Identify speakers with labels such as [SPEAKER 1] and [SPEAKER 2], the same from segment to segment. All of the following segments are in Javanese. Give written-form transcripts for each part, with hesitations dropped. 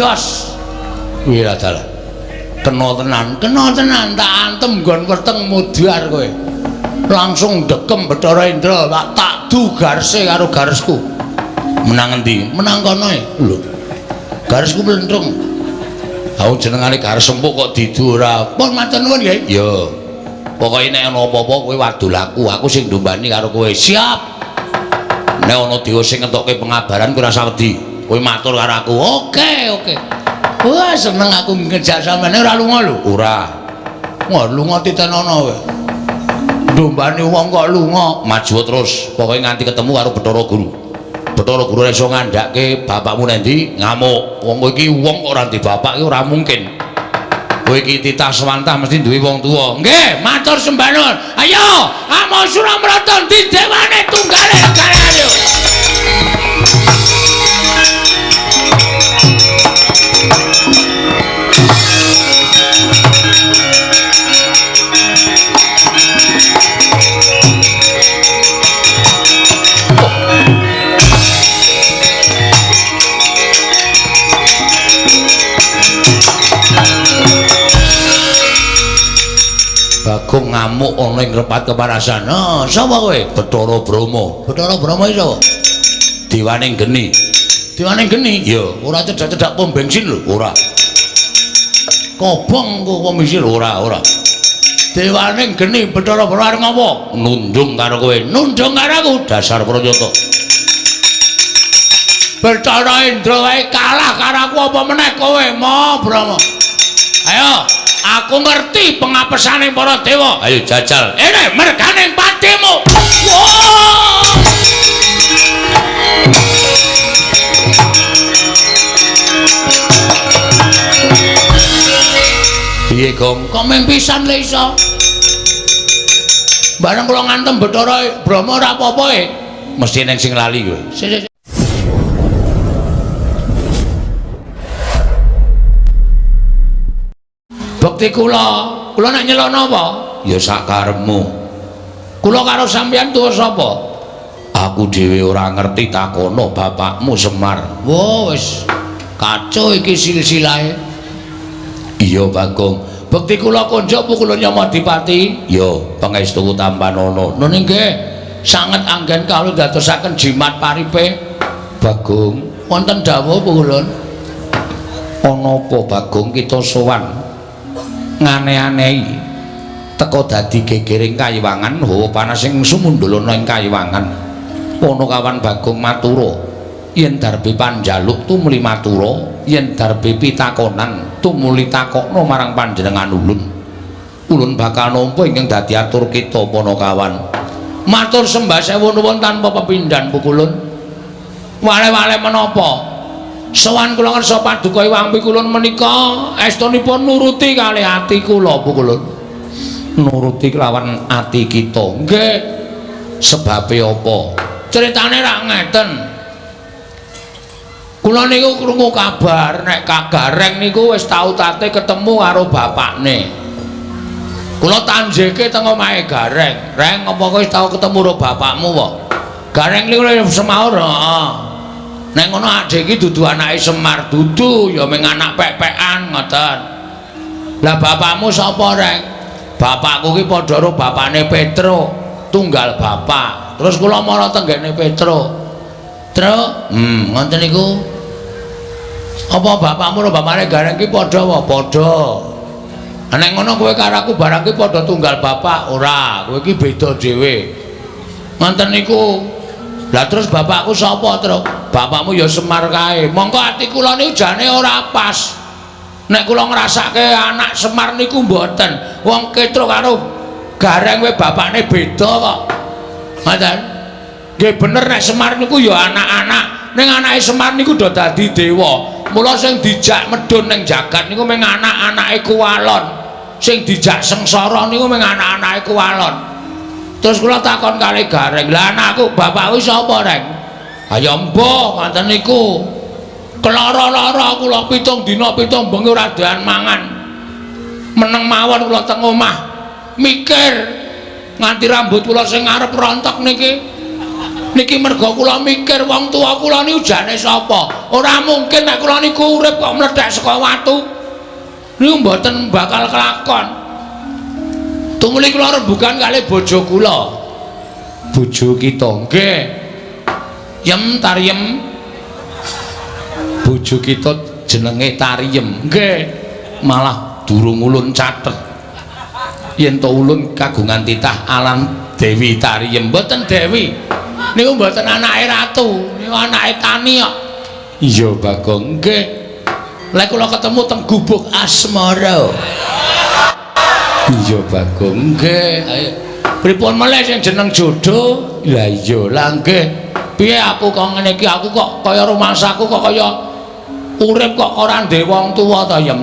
[SPEAKER 1] jos wira dalan kena tenan tak antem nggon weteng mudhar kowe langsung dekem Bathara Indra tak du garse karo garesku menang endi menang kono lho garesku mlentrung aku jenengane gares empuk kok didu ora pun matur nuwun nggih ya pokoke nek ana apa-apa kowe wadul aku sing ndombani karo kowe siap nek ana dewa sing ngentokke pengabaran kowe ora usah wedi kowe matur karo aku oke wah seneng aku ngejak sampeyan ora lunga lho ora wah lunga titenono kowe ndombani wong kok lunga maju terus pokoke nganti ketemu karo Bathara Guru iso ngandhake bapakmu nendi ngamuk wong kowe iki wong kok ora ndek bapak iki ora mungkin kowe iki titah swantah mesti duwe wong tuwa nggih matur sembah nuwun ayo amo Suramarta di dewane tunggale negara ayo Bagong ngamuk ana ing repat keparasan. Oh, sapa kowe? Bathara Brahma. Bathara Brahma iki sapa? Dewaning geni. Dewaning geni? Ya, ora cedak-cedak pom bensin lho, ora. Kobong kok komisir ora. Dewaning geni Bathara Brahma arep ngopo? Nundung karo kowe. Nundung karo aku dasar Pranyata. Bathara Indra wae kalah karo aku apa meneh kowe, Mo Brahma. Ayo aku ngerti pengapesane para dewa. Ayo jajal. Ene merganing patimu. Wow! Piye, Gong? Kok mung pisan le iso? Bareng kula ngantem Bathara Brahma ora apa-apa e. Mesti ning sing lali kowe. Bekti kula nek nyelokno apa? Ya sak karepmu. Kula karo sampeyan tuwa sapa? Aku dhewe ora ngerti takono bapakmu Semar. Wo wis kacau iki silsilahe. Iya Bagong. Bekti kula konjo apa kula Nyamadipati? Ya pangestu tampanana. Nun nggih sanget anggen kawula dadosaken jimat paripe. Bagong, wonten dawuh apa kula? Ana apa Bagong kita sowan? Ngane-anehi teka dadi gegering Kayiwangan hawa panas sing sumundulana ing Kayiwangan ana kawan Bagong matura yen darbe panjaluk tumuli matura yen darbe pitakonan tumuli takokno marang panjenengan ulun bakal nampa ingkang dadi atur kita Panakawan matur sembah sewu nuwun tanpa pepindhan pukulun wale-wale menapa sowan kula ngersa paduka Iwang Pikulun menika estunipun nuruti kalih ati kula pukulun nuruti kelawan ati kita nggih sebabe apa critane rak ngeten kula niku krungu kabar nek Kagareng niku wis tau tate ketemu karo bapakne kula tanjeke teng omahe Gareng Reng apa kowe wis tau ketemu karo bapakmu kok Gareng niku semaur heeh nek ngono adek iki dudu anake Semar dudu ya mung anak pek-pekan ngoten. Lah bapakmu sapa rek? Bapakku ki padha karo bapakne Petro, tunggal bapak. Terus kula mara tenggene Petro. Ngoten niku. Apa bapakmu karo bapakne Gareng ki padha apa? Padha. Nek ngono kowe karo aku barang ki padha tunggal bapak ora, kowe ki beda dhewe. Ngoten niku. Lah terus bapakku sapa terus? Bapakmu ya Semar kae. Monggo ati kula niku jane ora pas. Nek kula ngrasake anak Semar niku mboten. Wong Petro karo Gareng wae bapakne beda kok. Ngoten. Nggih bener nek Semar niku ya anak-anak. Ning anake Semar niku do dadi dewa. Mula sing dijak medhun ning jagat niku mung anak-anake Kuwalon. Sing dijak sengsara niku mung anak-anake Kuwalon. Terus kula takon kali Gareng, "Lah anakku, bapakku sapa, Reng?" "Ayo mbah, ngoten niku. Kelara-lara kula 7 dina 7 bengi ora doyan mangan. Meneng mawon kula teng omah mikir nganti rambut kula sing arep rontok niki. Niki mergo kula mikir wong tuwa kula niku jane sapa? Ora mungkin nek kula niku urip kok mlethek saka watu. Niku mboten bakal kelakon. Tumuli kula rembugan kalih bojo kula. Bojo kita nggih. Yem Tariem. Bojo kita jenenge Tariem. Nggih. Malah durung ulun catet. Yen to ulun kagungan titah alan Dewi Tariem. Mboten Dewi. Niku mboten anake ratu, niku anake tani kok. Iya Bagong, nggih. Lek kula ketemu teng gubuk asmara. Iya Bagong, nggih. Ayo. Pripun meneh sing jeneng jodoh? Lah iya lah nggih. Piye aku kok ngene iki, aku kok kaya rumangsaku kok kaya urip kok ora ndek wong tuwa ta Yem.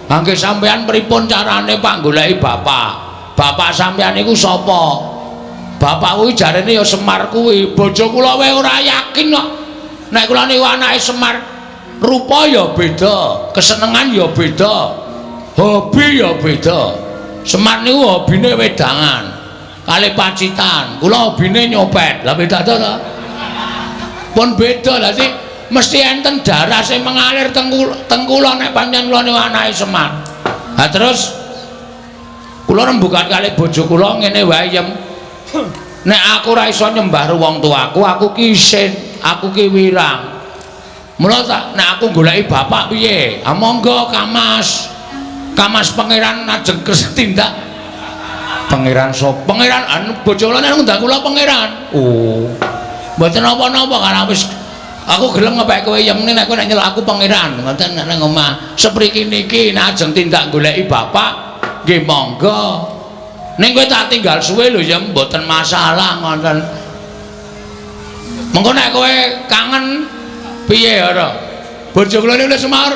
[SPEAKER 1] Nggih sampean pripun carane Pak goleki bapak? Bapak sampean niku sapa? Bapak kuwi jarene ya Semar kuwi. Bojo kula wae ora yakin kok. Nek kula niku anake Semar, rupa ya beda, kesenengan ya beda. Hobi ya beda. Semar niku hobine wedangan. Kalih pacitan. Kula hobine nyopet. Lah beda to to? Pun beda. Dadi mesti enten darah sing mengalir teng kula nek pancen kula niku anake Semar. Lah terus kula rembugan kalih bojo kula ngene wae Yem. Nek aku ora iso nyembah wong tuaku, aku ki isin, aku ki wirang. Mula tak nek aku goleki bapak piye? Ah monggo Kamas. Kamas pangeran ajeng kesetindak. Pangeran sop? Pangeran anu bojo kula nek ngundang kula pangeran. Oh. Mboten napa-napa karena wis aku gelem ngepek kowe Yem nek kowe nek nyeluk aku pangeran. Ngoten nek nang omah. Sepriki niki nek ajeng tindak goleki bapak, nggih monggo. Ning kowe tak tinggal suwe lho ya mboten masalah ngoten. Mengko nek kowe kangen piye ora? Bojo kula niku Semar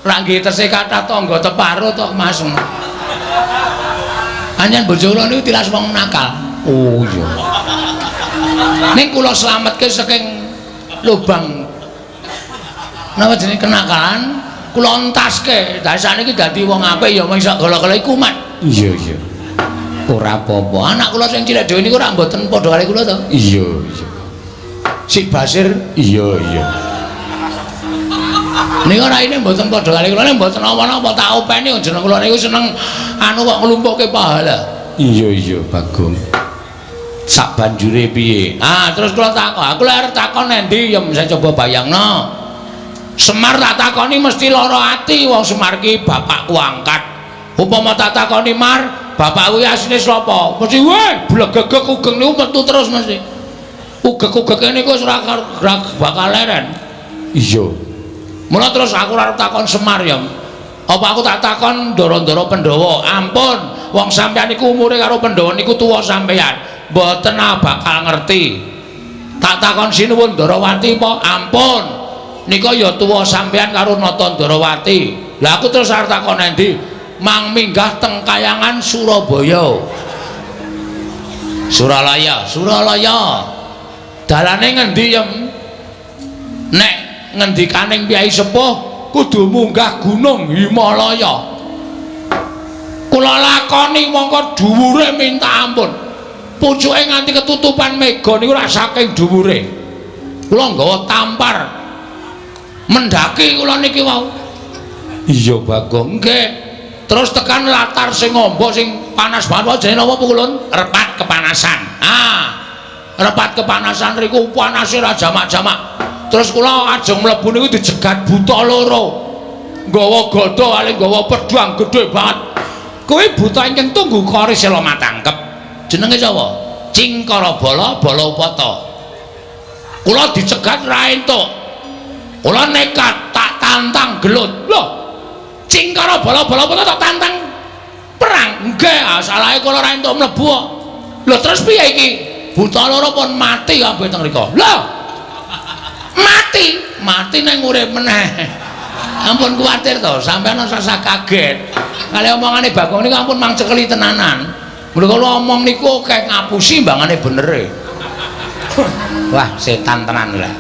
[SPEAKER 1] ra nggih tesih kathah tangga teparo to Mas. Anyen bojo kula niku tilas wong nakal. Oh iya. Ning kula slametke saking lubang napa jenenge kenakalan, kula entaske. Lah saniki dadi wong apik ya iso golo-golo kumat. Iya iya. Ora apa-apa. Anak kula sing cilik dhewe niku ora mboten padha kali kula to? Iya, iya. Si Basir, iya, iya. Niku raine mboten padha kali kula, nek mboten apa-apa tak openi jeneng kula niku seneng anu kok nglumpuhke pahala. Iya, iya, Bagong. Sak banjure piye? Ah, terus kula takon. Aku lek arep takon endi ya saya coba bayangno. Semar tak takoni mesti lara ati wong Semar ki bapakku angkat. Upama tak takoni Mar, bapak kuwi asline sapa? Mesti weh blegegek ugeng niku metu terus mesti. Ugek-ugeke niku wis ora bakal leren. Iya. Mula terus aku arep takon Semar ya. Apa aku tak takon Ndara-ndara Pandhawa? Ampun, wong sampeyan niku umure karo Pandhawa niku tuwa sampeyan. Mboten bakal ngerti. Tak takon Sinuwun Ndarawati apa? Ampun. Nika ya tuwa sampeyan karo Nata Ndarawati. Lah aku terus arep takon endi? Mang minggah teng Kayangan Surabaya. Suralaya, Suralaya. Dalane ngendi Yem? Nek ngendikaning Kyai Sepuh kudu munggah Gunung Himalaya. Kula lakoni mongko dhuwure minta ampun. Pucuke nganti ketutupan mega niku rak saking dhuwure. Kula nggawa tampar. Mendaki kula niki wau. Iya Bagong, nggih. Terus tekan latar sing ngombo sing panas banget jenenge napa Ulun? Repat kepanasan. Ah. Repat kepanasan riku panase ra jamak-jamak. Terus kula ajeng mlebu niku dijegat buta loro. Nggawa gada kali nggawa pedhang gedhe banget. Kuwi buta ingkang tunggu kari sela matangkep. Jenenge sapa? Cingkara Bala Balapata. Kula dicegat ra entuk. Kula nekat tak tantang gelut. Loh, Cingkara Bala-Balapata tak tantang perang. Nggih, asalahe kula ra entuk mlebu kok. Lho terus piye iki? Buta loro pun mati kabeh teng mriku. Lho. Mati nang urip meneh. Ampun kuwatir to, sampeyan ora kaget. Kali omongane Bagong niku ampun mang cekeli tenanan. Mula kula omong niku akeh ngapusi mbangane benere. Wah, setan tenan lho.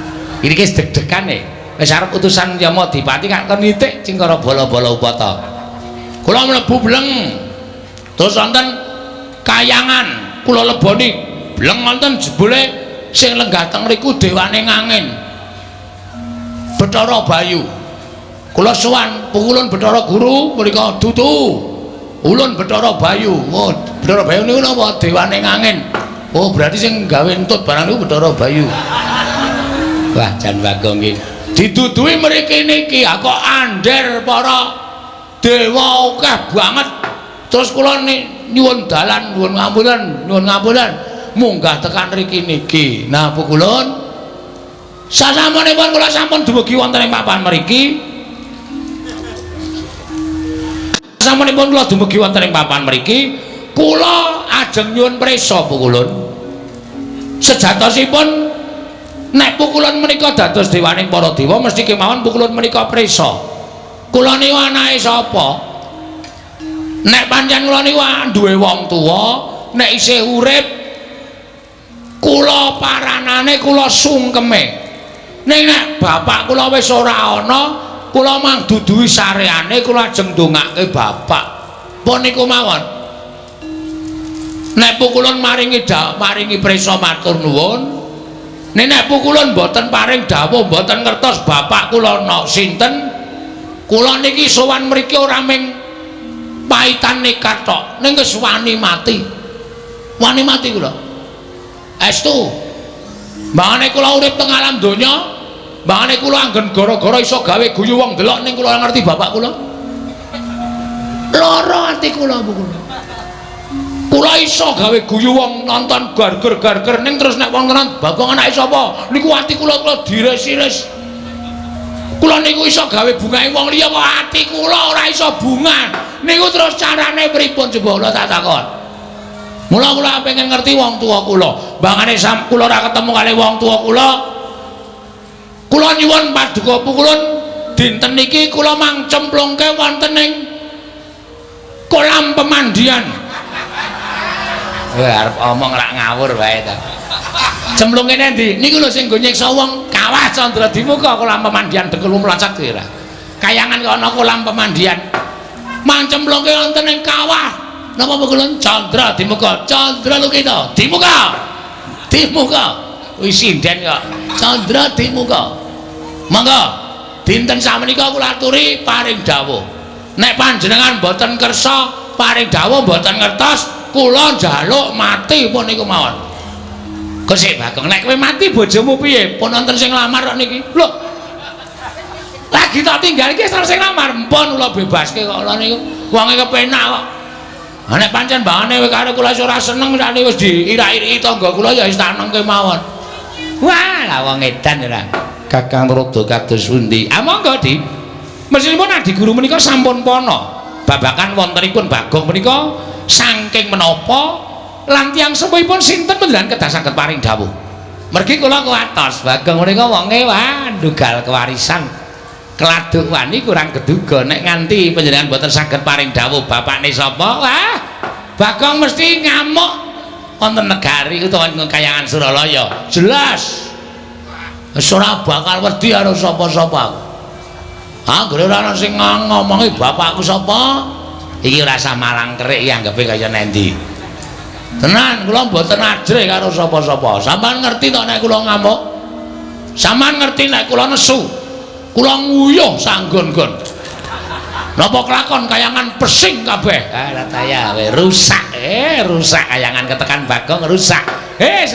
[SPEAKER 1] Iki wis deg-degan e. Wis arep utusan Yamadipati kan nitik Cingkara Bala-Balapata. Kula mlebu bleng. Terus wonten Kayangan, kula leboni bleng wonten jebule sing lenggah teng mriku dewane angin Bathara Bayu kula sowan pukulun Bathara Guru mrika dudu ulun Bathara Bayu oh Bathara Bayu niku napa dewane angin oh berarti sing gawe entut barang niku Bathara Bayu wah jan Bagong iki didudui mriki niki kok andher para dewa akeh banget terus kula nyuwun dalan nyuwun ngapunten munggah tekan mriki niki nah pukulun sasampunipun kula sampun dumugi wonten ing papan mriki sasampunipun kula dumugi wonten ing papan mriki kula ajeng nyuwun prisa pukulun sejatosipun nek pukulun menika dados dewaning para dewa mesti kemawon pukulun menika prisa kula niku anake sapa nek pancen kula niku duwe wong tuwa nek isih urip kula paranane kula sungkeme ning nek bapak kula wis ora ana kula mang duduhi sareane kula ajeng ndongake bapak pun niku mawon nek pukulun maringi prisa matur nuwun nek pukulun mboten paring dawuh mboten ngertos bapak kula sinten kula niki sowan mriki ora ming paitan nekat tok ning wis wani mati kula estu mbangane kula urip teng alam donya mbangane kula anggen gara-gara iso gawe guyu wong delok ning kula ngerti bapak kula lara ati kula kula iso gawe guyu wong nonton garger ning terus nek wong nonton Bagong anake sapa niku ati kula dires-iris kula niku iso gawe bungahe wong liya kok ati kula ora iso bunga niku terus carane pripun coba kula tak takon mula kula pengen ngerti wong tua kula bangane kula ora ketemu kali wong tua kula nyuwun paduka pukulun dinten niki kula mang cemplungke wonten ing kolam pemandian arep omong lak ngawur wae ta cemplungke ndi niku lho sing nggo nyiksa wong Kawah Candra Dimuka kolam pemandian Dekul Mlancak kira kayangan kok ana kolam pemandian mang cemplungke wonten ing kawah napa pukulun Candra Dimuka Candra Lukita Dimuka wis sinden kok Candra Dimuka monggo dinten samenika kula aturi paring dawuh nek panjenengan mboten kersa paring dawuh mboten ngertos kula njaluk mati pun niku mawon Gusti Bagong nek kowe mati bojomu piye pun wonten sing lamar kok niki lho lagi tak tinggal iki sing lamar mpun kula bebaske kok kula niku wonge kepenak kok nek pancen mbangane karo kula ora seneng sakniki wis diirak-iriki tangga kula ya wis tak nengke mawon wah lah wong edan ora Kakang Rodo kados pundi monggo Di meskipun adi guru menika sampun pono babakan wontenipun Bagong menika saking menapa lan tiyang sepuhipun sinten panjenengan kedah saged paring dawuh mergi kula kuwatos Bagong menika wonge wah ndugal kewarisan keladuk wani kurang geduga nek nganti panjenengan mboten saged paring dawuh bapakne sapa wah Bagong mesti ngamuk wonten negari utawa kayangan Suralaya jelas ora bakal wedi karo sapa-sapa anggere ora ana sing ngomongi bapakku sapa iki rasa malang kerik anggepe kaya nendi tenan kula mboten ajrih karo sapa-sapa sampean ngerti to nek kula ngamuk sampean ngerti nek kula nesu kula nguyuh sanggon-gon napa kelakon kayangan pesing kabeh rataya rusak kayangan ketekan Bagong rusak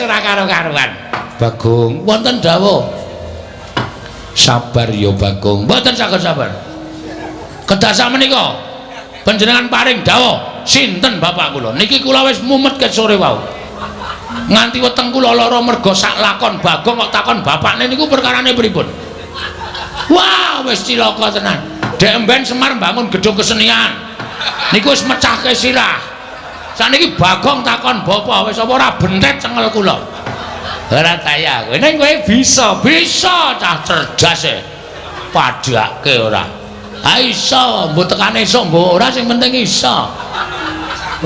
[SPEAKER 1] ora karo-karuan Bagong wonten dawuh sabar ya Bagong mboten saged sabar kedah samenika panjenengan paring dawuh sinten bapak kula niki kula wis mumet ket sore wau nganti weteng kula lara merga sak lakon Bagong kok takon bapakne niku perkarane pripun wah wis cilaka tenan dek mben Semar bangun gedung kesenian niku wis mecahke sirah saniki Bagong takon bapak wis apa ora bentet cengel kula ora taya kowe ning kowe bisa cah cerdas e padhake ora iso mbok tekane esuk mbok ora sing penting iso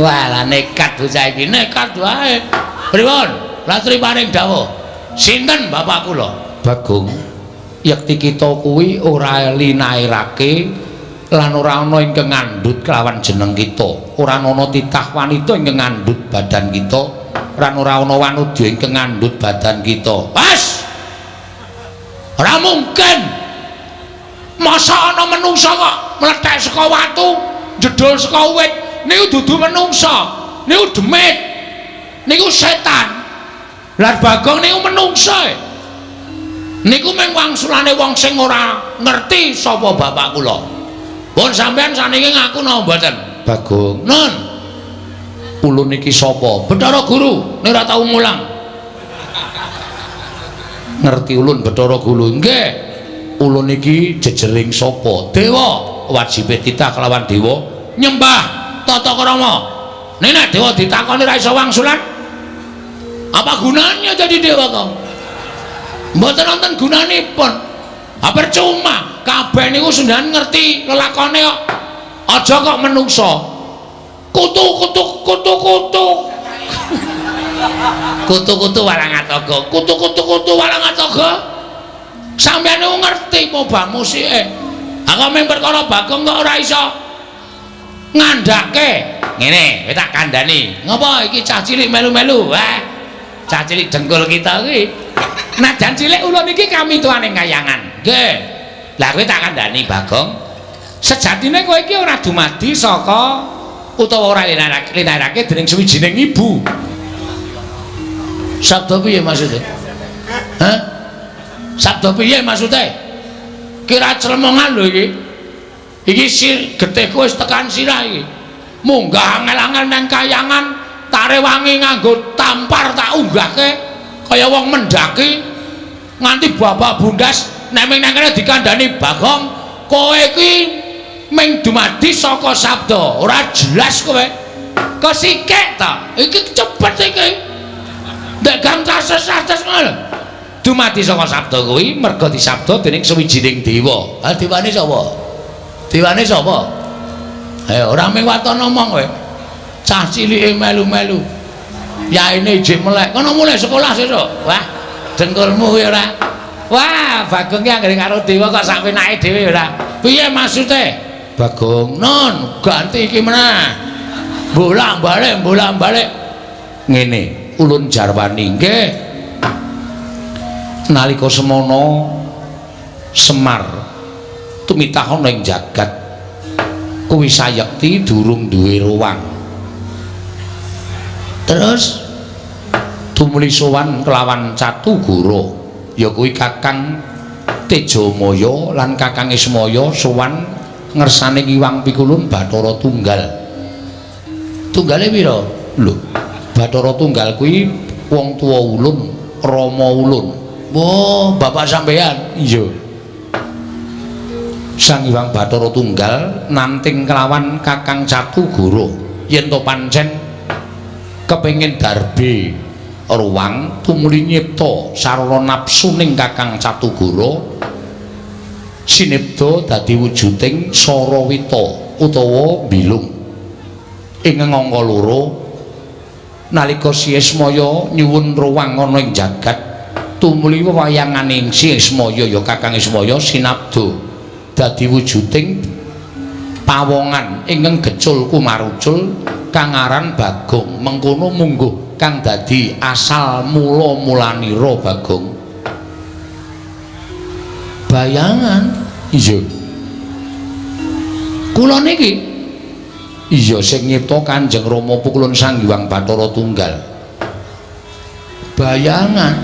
[SPEAKER 1] walah nekat bocah iki nekat wae pripun latri paring dawuh sinten bapak kula Bagong yekti kita kuwi ora linairake lan ora ana ingkang ngandhut kelawan jeneng kita ora ana titah wanita ingkang ngandhut badan kita lan ora ana wanudya ingkang ngandhut badan kita. Pas. Ora mungkin. Masa ana menungsa kok mlethek saka watu, jedul saka wit, niku dudu menungsa. Niku demit. Niku setan. Lah Bagong niku menungsa. Niku mung wangsulane wong sing ora ngerti sapa bapak kula. Pun sampean saniki ngaku napa mboten? Bagong. Nun. Ulun iki sapa? Bathara Guru, nek ora tau mulang. Ngerti ulun Bathara Guru? Nggih. Ulun iki jejering sapa? Dewa. Wajibe titah kelawan dewa nyembah tata krama. Nek dewa ditakoni ra iso wangsulan, apa gunanya jadi dewa kok? Mboten wonten gunanipun. Ha percuma, kabeh niku sendan ngerti lelakone kok. Aja kok menungso. Kutu-kutu Walangataga. Kutu-kutu Walangataga. Sampeyan niku ngerti moba musike. Aku mung perkara Bagong kok ora iso ngandhake. Ngene, tak kandhani. Ngopo iki cah cilik melu-melu? Wah. Cah cilik dengkul kita kuwi. Najan cilik ulun iki kami tuane kayangan. Nggih. Lah kowe tak kandhani Bagong. Sejatine kowe iki ora dumadi saka utawa ora linarake dening suwijining ibu. Sabda piye maksude? Hah? Sabda piye maksude? Kira clemongan lho iki. Iki getihku wis tekan sirah iki. Munggah angel-angel nang kayangan tare wangi nganggo tampar tak unggahke kaya wong mendaki nganti babak bundas nek ming nang kene dikandhani Bagong kowe iki ming dumadi saka sabda ora jelas kowe kesikik ta iki cepet iki ndek gang kases-kases ngono dumadi saka sabda kuwi merga disabda dening sawijining dewa. Ha dewane sapa? Dewane sapa? Ayo ora ming waton omong kowe. Cah cilike melu-melu. Yaine ijik melek. Kono mulai sekolah sesuk. Wah, dengkulmu kuwi ora. Wah, Bagong ki anggere karo dewa kok sak penake dhewe ora. Piye maksude? Bagong, non ganti iki meneh. Bolak-balik. Ngene, ulun jarwani nggih. Nalika semana Semar tumitah ana ing jagat kuwi sayekti durung duwe ruwang. Terus tumuli sowan kelawan Catugara ya kuwi Kakang Tejamaya lan Kakang Ismaya sowan ngersane Iwang Pikulun Bathara Tunggal. Tunggale pira? Lho, Bathara Tunggal kuwi wong tuwa ulun, Rama ulun. Wah, bapak sampean? Iya. Sang Hyang Bathara Tunggal nanting kelawan Kakang Catugara yen to pancen kepengin darbe ruwang tumuli nyipta sarana napsuning Kakang Catugara sinipta dadi wujuding Sarawita utawa bilung ing angka loro nalika Si Ismaya nyuwun ruwang ana ing jagat tumuli wewayanganing Si Ismaya ya Kakang Ismaya sinabda dadi wujuding pawongan ingkang gecul kumarucul kang aran Bagong. Mengkono mungguh kang dadi asal mula-mulanira Bagong. Bayangan iya kula niki iya sing nyipta Kanjeng Rama Pukulun Sang Hyang Bathara Tunggal. Bayangan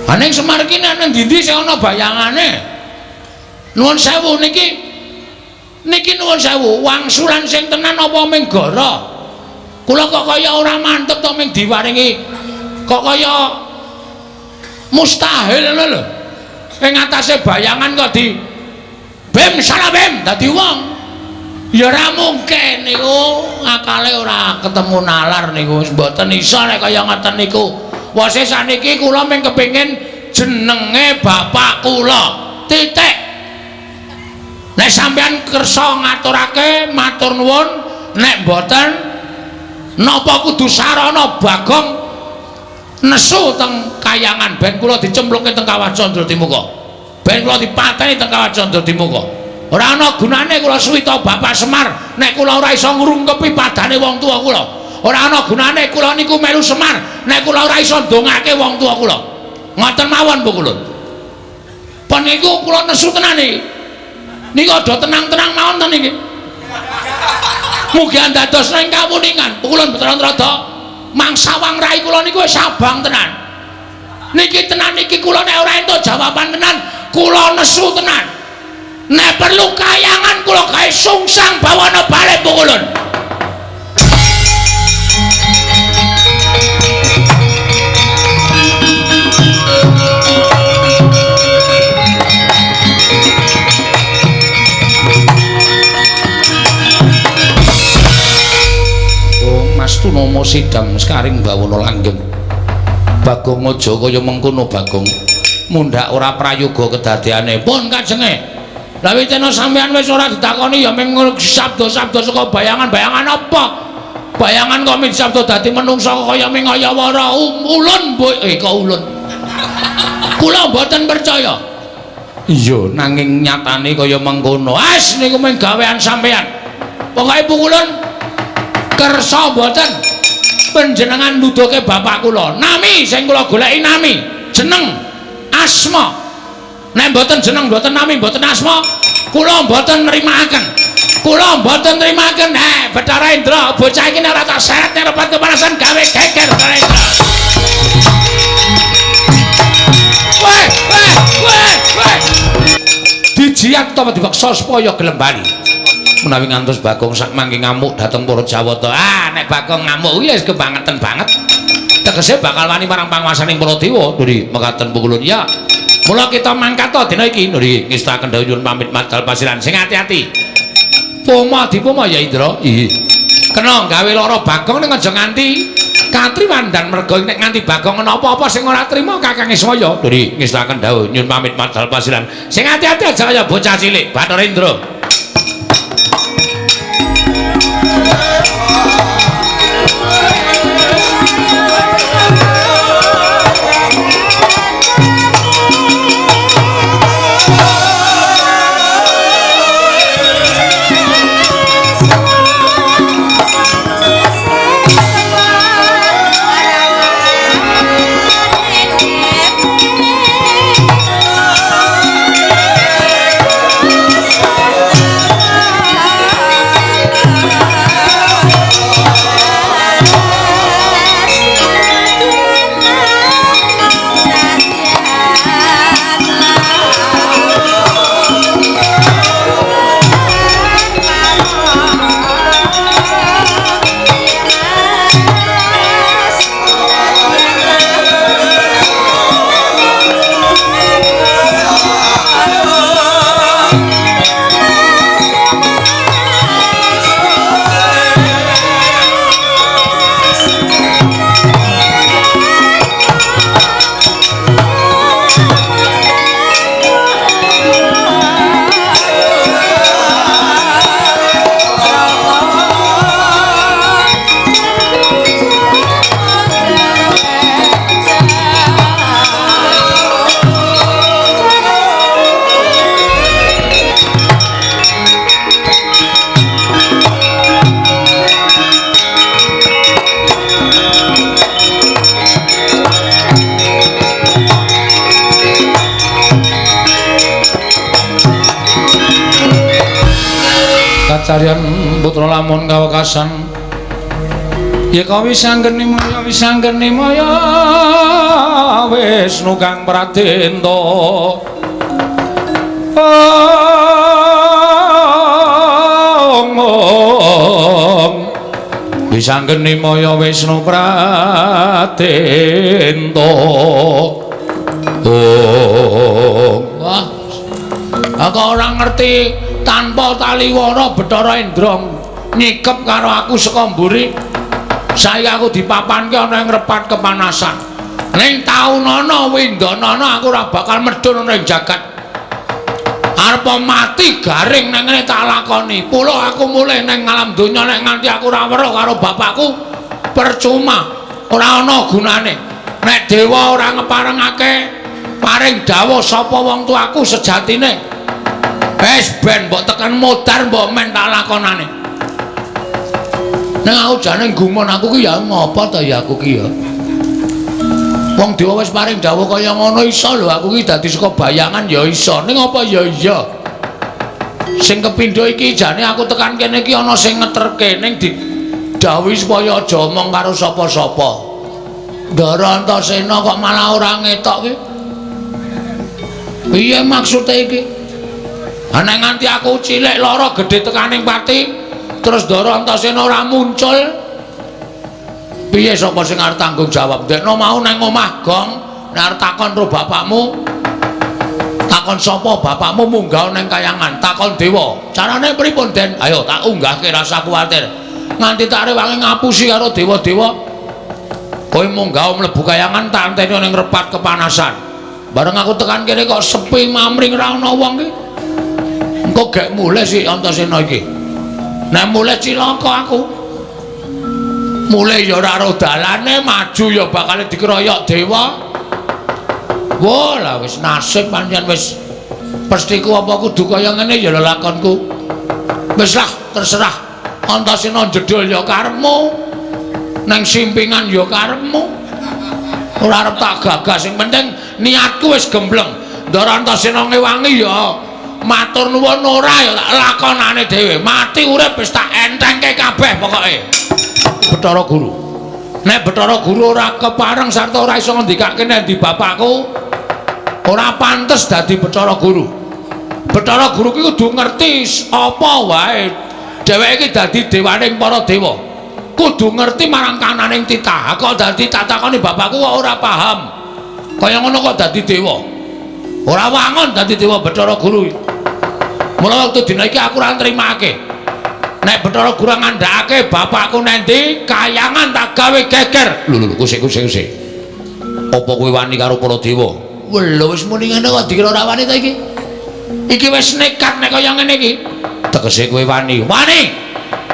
[SPEAKER 1] aning Semar ki nang ndi sing ana bayangane. Nuwun sewu niki nuwun sewu wangsulan sing tenan apa ming gara kula kok kaya ora mantep to ming diwaringi kok kaya mustahil ngono lho ing atase bayangan kok di bem salah bem dadi wong ya ora mungkin niku akale ora ketemu nalar niku mboten iso nek kaya ngoten niku wase saniki kula ming kepengin jenenge bapak kula titik. Nek sampean kersa ngaturake matur nuwun, nek mboten napa kudu sarana Bagong nesu teng kayangan ben kula dicempluke teng Kawah Candra Timuka. Ben kula dipateni teng Kawah Candra Timuka. Ora ana gunane kula suwita Bapak Semar nek kula ora iso ngrungkepi padane wong tuwa kula. Ora ana gunane kula niku melu Semar nek kula ora iso ndongake wong tuwa kula. Ngoten mawon Bu Kulun. Pun niku kula nesu tenan iki. Niku aja tenang-tenang mawon to niki. Mugi andados ing kawuningan. Bu Kulun betul rada mangsa wang rai kula niku wis abang tenan. Niki tenan niki kula nek ora entuk jawaban tenan, kula nesu tenan. Nek perlu kayangan kula gawe sungsang bawana balik Bu Kulun. Nomo sidang sekaring bawana langgeng. Bagong aja kaya mengkono Bagong. Mundhak ora prayoga kedadeane. Pun kajenge. Lah witena sampean wis ora ditakoni ya mung sabda-sabda saka bayangan-bayangan apa? Bayangan kok min sabda dadi menungsa kaya ming ayawara ulun kok ulun. Kula mboten percaya. Iya nanging nyatane kaya mengkono. As niku mung gawean sampean. Pokoke pukulun kersa mboten panjenengan nuduhke bapak kula nami sing kula goleki nami jeneng asma nek mboten jeneng mboten nami mboten asma kula mboten nrimakaken Bathara Indra bocah iki nek ora tak seret nek repat kepanasan gawe geger Bathara Indra weh dijiat to dipaksa supaya gelem bali menawi ngantos Bagong sak mangke ngamuk dhateng para Jawata. Nek Bagong ngamuk kuwi wis kebangetan banget. Tegese bakal wani marang panguwasaning para dewa. Nuri mekaten pukulun ya. Mula kita mangkat to dina iki nuri ngestaken dawuh nyuwun pamit madal pasiran. Sing ati-ati. Poma dipoma ya Indra. Nggih. Kena gawe lara Bagong ning aja nganti katriwandan merga nek nganti Bagong ana apa-apa sing ora trima Kakang Iswaya. Nuri ngestaken dawuh nyuwun pamit madal pasiran. Sing ati-ati aja kaya bocah cilik Bathara Indra. Carian putra lamun kawekasan ya kawis sanggeni maya Wisnu kang pradenta wisanggeni maya Wisnu pradenta wah aku ora ngerti tanpa taliwona Bathara Indra nyikep karo aku saka mburi saiki aku dipapanke ana ing repat kepanasan ning taunana windanana aku ora bakal medhun ning jagat arep mati garing nang ngene tak lakoni pulo aku mulih ning alam donya nek nganti aku ora weruh karo bapakku percuma ora ana gunane nek dewa ora ngeparengake paring dawuh sapa wong tuaku sejatine wis ben mbok tekan modar mbok men tak lakonane Nek aku jane gumun aku ki ya ngopo to ya aku ki ya. Wong dewa wis paring dawuh kaya ngono iso lho aku ki dadi saka bayangan ya iso. Ning apa ya iya. Sing kepindho iki jane aku tekan kene iki ana sing ngeterke ning didhawuhi supaya aja omong karo sapa-sapa. Ndara Antasena kok malah ora ngetok ki. Piye maksude iki? Nek nganti aku cilik lara gedhe tekaning pati terus Ndara Antasena ora muncul. Piye sapa sing arep tanggung jawab? Ndekno mau nang omah gong nek arep takon karo bapakmu. Takon sapa bapakmu munggah ning kayangan, takon dewa. Carane pripun, Den? Ayo tak unggahke rasa kuwatir. Nganti tak rewangi ngapusi karo dewa-dewa. Kowe munggah mlebu kayangan tak anteni ning repat kepanasan. Bareng aku tekan kene kok sepi mamring ra ana wong iki. Engko gek mulih si Antasena iki. Nek mulih cilaka aku. Mulih ya ora ro dalane, maju ya bakal dikeroyok dewa. Wah, lah wis nasib pancen wis pestiku apa kudu kaya ngene ya lelakonku. Wis lah terserah. Antasena jedul ya karepmu. Nang simpingan ya karepmu. Ora arep tak gagas sing penting niatku wis gembleng. Ndara Antasena ngewangi ya matur nuwun ora ya lakonane dhewe. Mati urip wis tak entengke kabeh pokoke. Bathara Guru. Nek Bathara Guru ora kepareng sarta ora iso ngendikake nek ndi bapakku, ora pantes dadi Bathara Guru. Bathara Guru ki kudu ngerti apa wae. Dheweke iki dadi dewaning para dewa. Kudu ngerti marang kananing titah. Kok dadi tak takoni bapakku kok ora paham. Kaya ngono kok dadi dewa. Ora wangun dadi dewa Bathara Guru. Mula wektu dina iki aku ora nrimake. Nek Bathara Guru ngandhakake bapakku nendi, kayangan tak gawe geger. Lho kusik. Apa kowe wani karo para dewa? Lho wis muni ngene kok dikira ora wani ta iki? Iki wis nekat nek kaya ngene iki. Tegese kowe wani. Wani.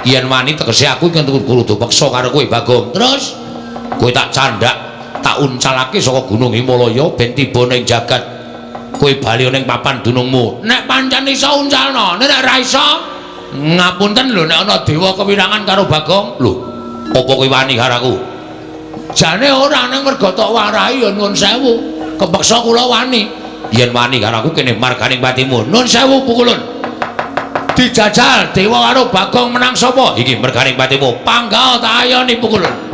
[SPEAKER 1] Yen wani tegese aku iki kudu peksa karo kowe, Bagong. Terus kowe tak candhak, tak uncalake saka Gunung Himalaya ben tiba ning jagat. Kowe bali ning papan dunungmu. Nek pancen iso uncalno, nek ora iso ngapunten lho nek ana dewa kewirangan karo Bagong. Lho, apa kowe wani karo aku? Jane ora ning mergo tok warahi ya nuwun sewu. Kepeksa kula wani. Yen wani karo aku kene marganing patimu. Nuwun sewu pukulun. Dijajal dewa karo Bagong menang sapa? Iki merganing patimu. Panggawa tak ayoni pukulun.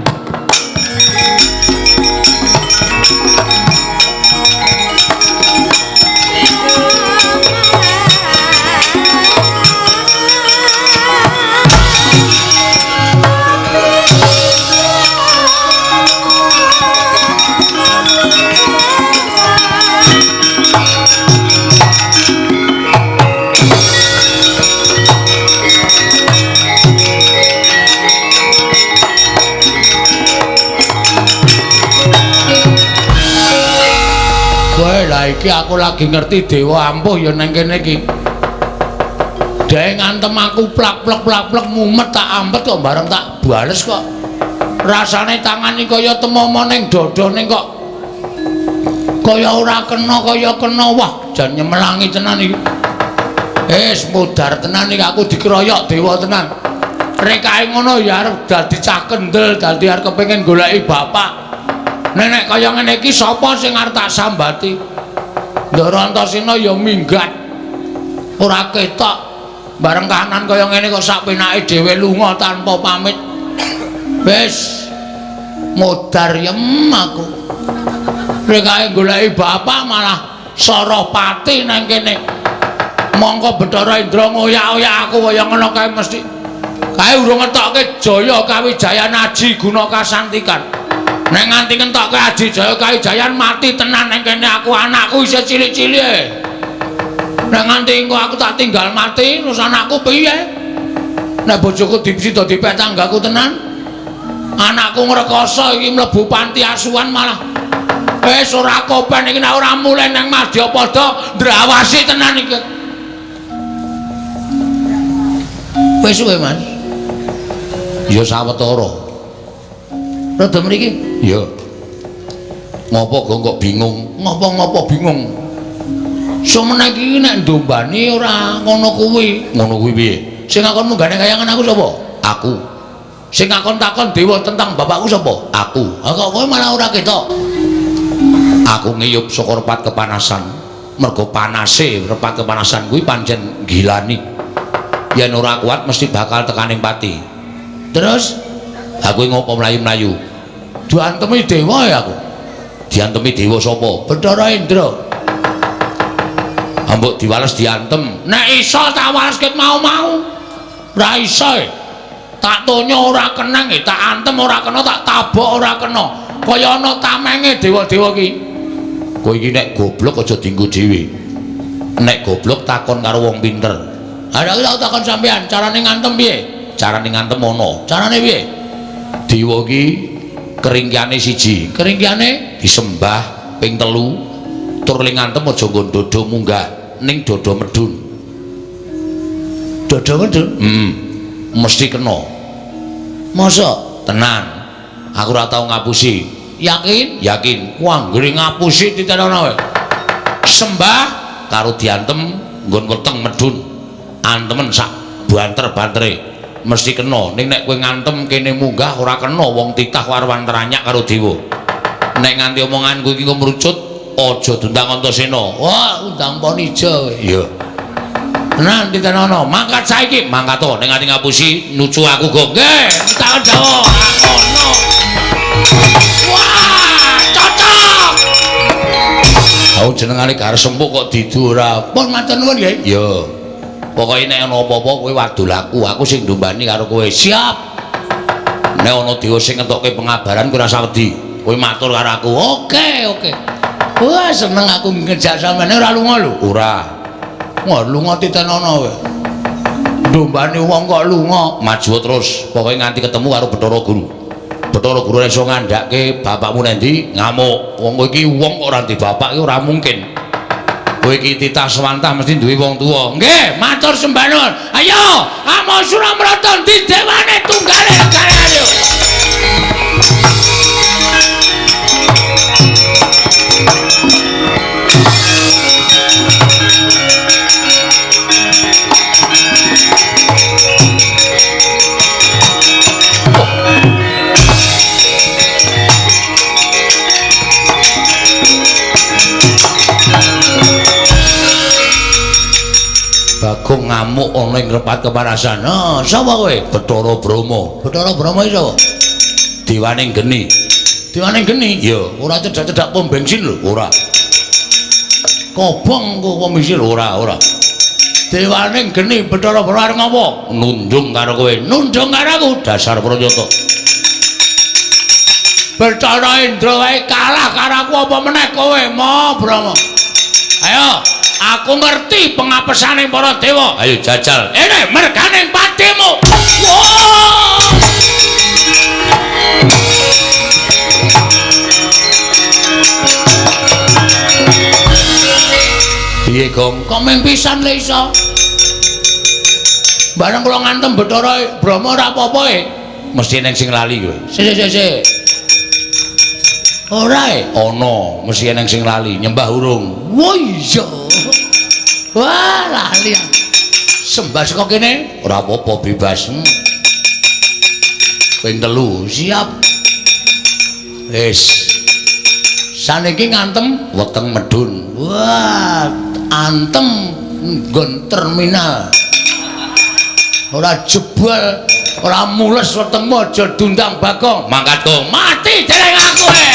[SPEAKER 1] Iki aku lagi ngerti dewa ampuh ya nang kene iki. Dhek ngantem aku plak-plek mumet tak ampet kok bareng tak bales kok. Rasane tangan iki kaya temomo ning dodone kok. Kaya ora kena kaya kena wah jan nyemelangi tenan iki. Wis mudar tenan iki aku dikeroyok dewa tenan. Rekae ngono ya arep dadi cah kendel, dadi arep kepengin goleki bapak. Nek kaya ngene iki sapa sing arep tak sambati? Ndara Antasena ya minggat. Ora ketok. Bareng kahanan kaya ngene kok sak penake dhewe lunga tanpa pamit. Wis modar yem aku. Rekae goleki bapak malah soroh pati nang kene. Mongko Bathara Indra ngoyak-oyak aku kaya ngono kae mesti. Kae urung ngetokke Jaya Kawijayan Aji Guna Kasantikan. Nek nganti ngentokke Aji Jaya Kawijayan mati tenan nang kene aku anakku isih cilik-cilik. Nek nganti engko aku tak tinggal mati terus anakku piye? Nek bojoku dipsida dipek tanggaku tenan. Anakku ngrekoso iki mlebu panti asuhan malah wis ora kopen iki nek ora mulih nang Madyapada ndrawasi tenan iki. Wis suwe, Mas. Ya sawetara. Rada mriki? Ya. Ngopo kok bingung? Ngopo bingung? Semene iki nek ndombani ora ngono kuwi. Ngono kuwi piye? Sing ngakon munggane kayangan aku sapa? Aku. Sing takon-takon dewa tentang bapakku sapa? Aku. Ha kok kowe malah ora ketok? Aku ngiyup saka repat kepanasan. Mergo panase repat kepanasan kuwi pancen gilani. Yen ora kuat mesti bakal tekaning pati. Terus aku ngopo mlayu-mlayu. Diantemi dewa ya aku. Diantemi dewa sapa? Bathara Indra. Ambok diwales diantem. Nek iso tak waleske mau-mau. Ora iso. Tak tonya ora keneng, tak antem ora kena, tak tabok ora kena. Kaya ana tamenge dewa-dewa ki. Kowe iki nek goblok aja dienggo dhewe. Nek goblok takon karo wong pinter. Ha nek tak takon sampean, carane ngantem piye? Carane ngantem ono. Carane piye? Dewa ki keringkiane siji. Keringkiane disembah ping 3. Tur ling ngantem aja nggo dodo munggah ning dodo medun. Dodo medun? Mesti kena. Masa? Tenan. Aku ora tau ngapusi. Yakin? Yakin. Wah, anggere ngapusi ditenono wae. Sembah karo diantem nggon weteng medun. Antemen sak banter-bantere. Mesti kena. Ning nek kowe ngantem kene munggah ora kena wong titah warwan teranyak karo dewa. Nek nganti omonganku iki kemrucut, aja dundang Antasena. Wah, undang Ponijo. Iya. Tenan ditenono. Mangkat saiki, mangkat to ning ati ngapusi nucu aku go. Nggih, tak dawa. Ngono. Wah, cocok. Aku jenengane Gar Sempuk kok didu ora. Pun matur nuwun nggih. Ya. Pokoke nek ana apa-apa kowe wadul aku sing ndombani karo kowe. Siap. Nek ana dewa sing ngentokke pengabaran kowe ora usah wedi. Kowe matur karo aku. Oke. Wah, seneng aku ngejak sampeyan ora lunga lho. Ora. Wah, lunga titenono kowe. Ndombani wong kok lunga, maju terus. Pokoke nganti ketemu karo Bathara Guru. Bathara Guru iso ngandhake bapakmu nendi ngamuk. Wong kowe iki wong kok ora ndek bapak iki ora mungkin. Kowe iki titah swantah mesti duwe wong tuwa. Nggih, matur sembah nuwun. Ayo, Amo Suramrata di dewane tunggale negara ayo. Bagong ngamuk ana ing repat kepanasan. Oh, sapa kowe? Bathara Brahma. Bathara Brahma iki sapa? Dewaning geni. Dewaning geni? Ya, ora cedak-cedak pom bensin lho, ora. Kobong kok pom bensin ora. Dewaning geni Bathara Brahma arep ngopo? Nundung karo kowe. Nundung karo aku dasar Pranyata. Bathara Indra wae kalah karo aku apa meneh kowe, Mo Brahma. Ayo, aku ngerti pengapesaning para dewa. Ayo jajal. Ene merganing patimu. Wow! Piye, Gong? Kok ming pisan le iso? Bareng kula ngantem Bathara Brahma ora apa-apa e. Mesti ning sing lali kowe. Sik. Ora e, ana mesti eneng sing lali nyembah urung. Wah iya. Wah lali. Sembah saka kene ora apa-apa bebas. Ping 3 siap. Wis. Saniki ngantem weteng medun. Wah, antem nggon terminal. Ora jebol, ora mules wetengmu aja dundang Bagong. Mangkat kok mati dereng aku e.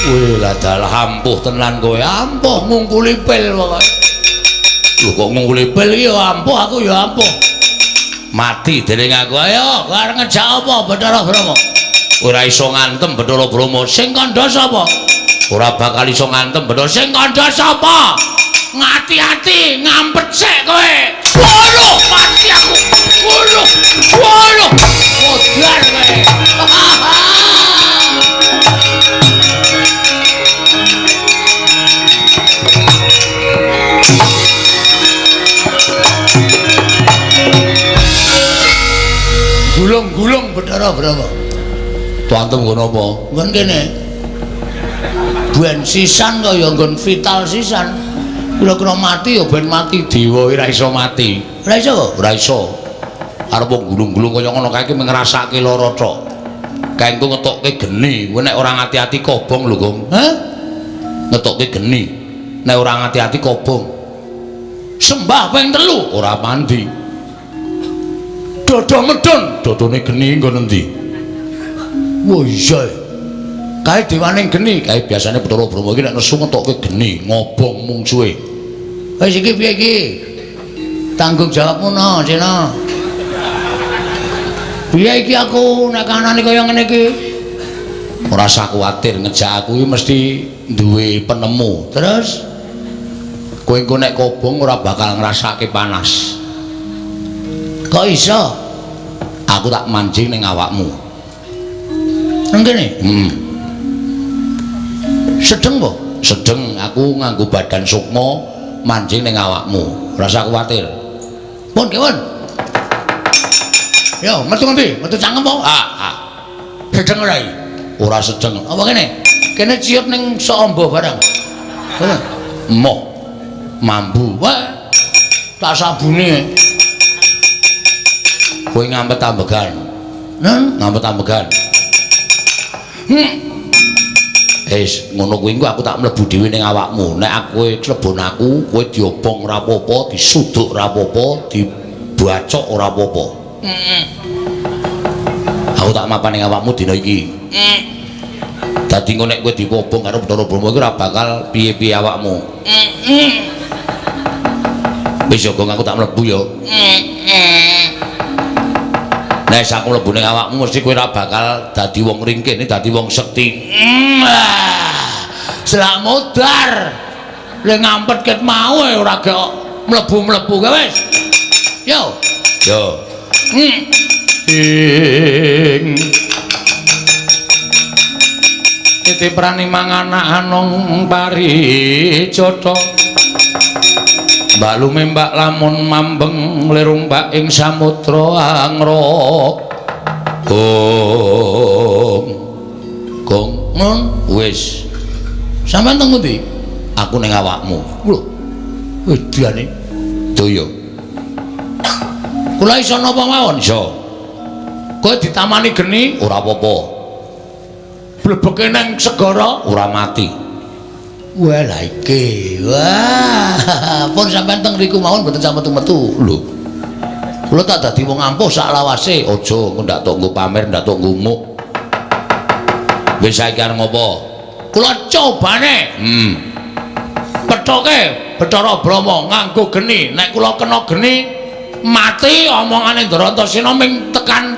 [SPEAKER 1] Wih, ladal ampuh tenan kowe, ampuh ngungkuli pil pokoke. Lho kok ngungkuli pil iki ya ampuh, aku ya ampuh. Mati dening aku. Ayo, kowe arep ngejak apa Bathara Brahma? Ora iso ngantem Bathara Brahma. Sing kandha sapa? Ora bakal iso ngantem Bathara. Sing kandha sapa? Ngati-ati ngampet sik kowe. Waduh, mati aku. Waduh. Modar kowe.
[SPEAKER 2] Bathara Brahma.
[SPEAKER 1] Tuantem ngono apa?
[SPEAKER 2] Nggon kene. Ben sisan kaya nggon vital sisan. Kira-kira mati ya ben mati dewa ora iso mati. Ora iso kok? Ora iso. Arep wong gulung-gulung kaya ngono kae iki ngrasake lara tok. Kae engko ngetokke geni, kowe nek ora ngati-ati kobong lho, Gong. Hah? Ngetokke geni. Nek ora ngati-ati kobong. Sembah ping 3 ora mandi. Dodo medun, dodone geni nggon endi? Wah iya. Kae dewaning geni, kae biasane Bathara Brahma iki nek nesu ngetokke geni, ngobong mungsuhe. Wis iki piye iki? Tanggung jawabmu no, Cina. Piye iki aku nek kanane kaya ngene iki? Ora usah kuwatir, ngejak aku iki mesti duwe penemu. Terus kowe engko nek kobong ora bakal ngrasake panas. Kok iso? Aku tak manjing ning awakmu. Nang kene? Sedeng po? Sedeng, aku nganggo badan sukma manjing ning awakmu. Ora usah kuwatir. Pun, kewon. Yo, metu ngendi? Metu cangkem po? Sedeng ora iki? Ora sedeng. Apa kene? Kene ciut ning sok amba barang. Kene. Emoh. Mambu. Wah. Tak sabune. Kowe ngampet ambegan. Ngampet ambegan. Wis ngono kuwi engko aku tak mlebu dhewe ning awakmu. Nek aku klebon aku, kowe diobong ora apa-apa, disuduk ora apa-apa, dibacok ora apa-apa. Aku tak mapan ning awakmu dina iki. Dadi engko nek kowe dipobong karo Bathara Brahma iku ora bakal piye-piye awakmu. Wis yo aku tak mlebu yo. Nek aku mlebu ning awakmu mesti kowe ora bakal dadi wong ringkih, dadi wong sekti. Slamudar. Le ngampet ket mau ora gek mlebu-mlebu kowe wis. Yo. Yo. Titiprani manganak anong paricata. Mbak lume mbak lamun mambeng lirung mbak ing samudra angrok. Gong nun wis. Sampeyan teng pundi? Aku ning awakmu. Lho. Wedane daya. Kula iso napa mawon? Iso. Kowe ditamani geni ora apa-apa. Blebeke nang segara ora mati. Wah lha iki. Wah, pun sampean teng riku mawon mboten sampe metu. Lho. Kula tak dadi wong ampuh sak lawase, aja ndak tok nggo pamer, ndak tok ngumuk. Wis saiki arep ngopo? Kula cobane. Pethoke Bathara Brahma nganggo geni. Nek kula kena geni mati omongane Ndarantasena ming tekan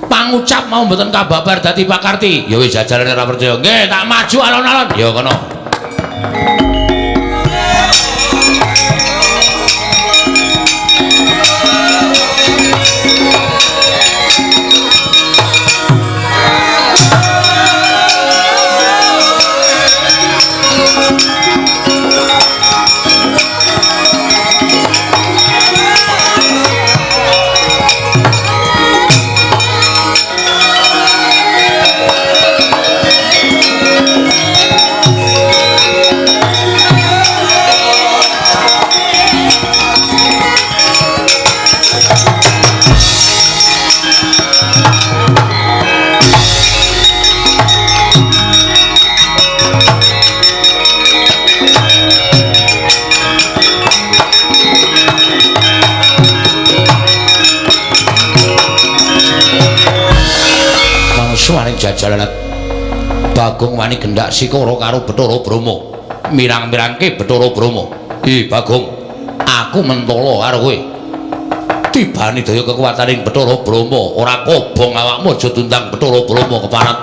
[SPEAKER 2] pangucap mau mboten kababar dadi pakarti. Ya wis jajalane ora percaya. Nggih, tak maju alon-alon. Ya kono. Jajalan Bagong wani gendak sikara karo Bathara Brahma mirang-mirangke Bathara Brahma. Bagong, aku mentala karo kowe. Tibane daya kekuwataning Bathara Brahma, ora kobong awakmu aja tundang Bathara Brahma keparat.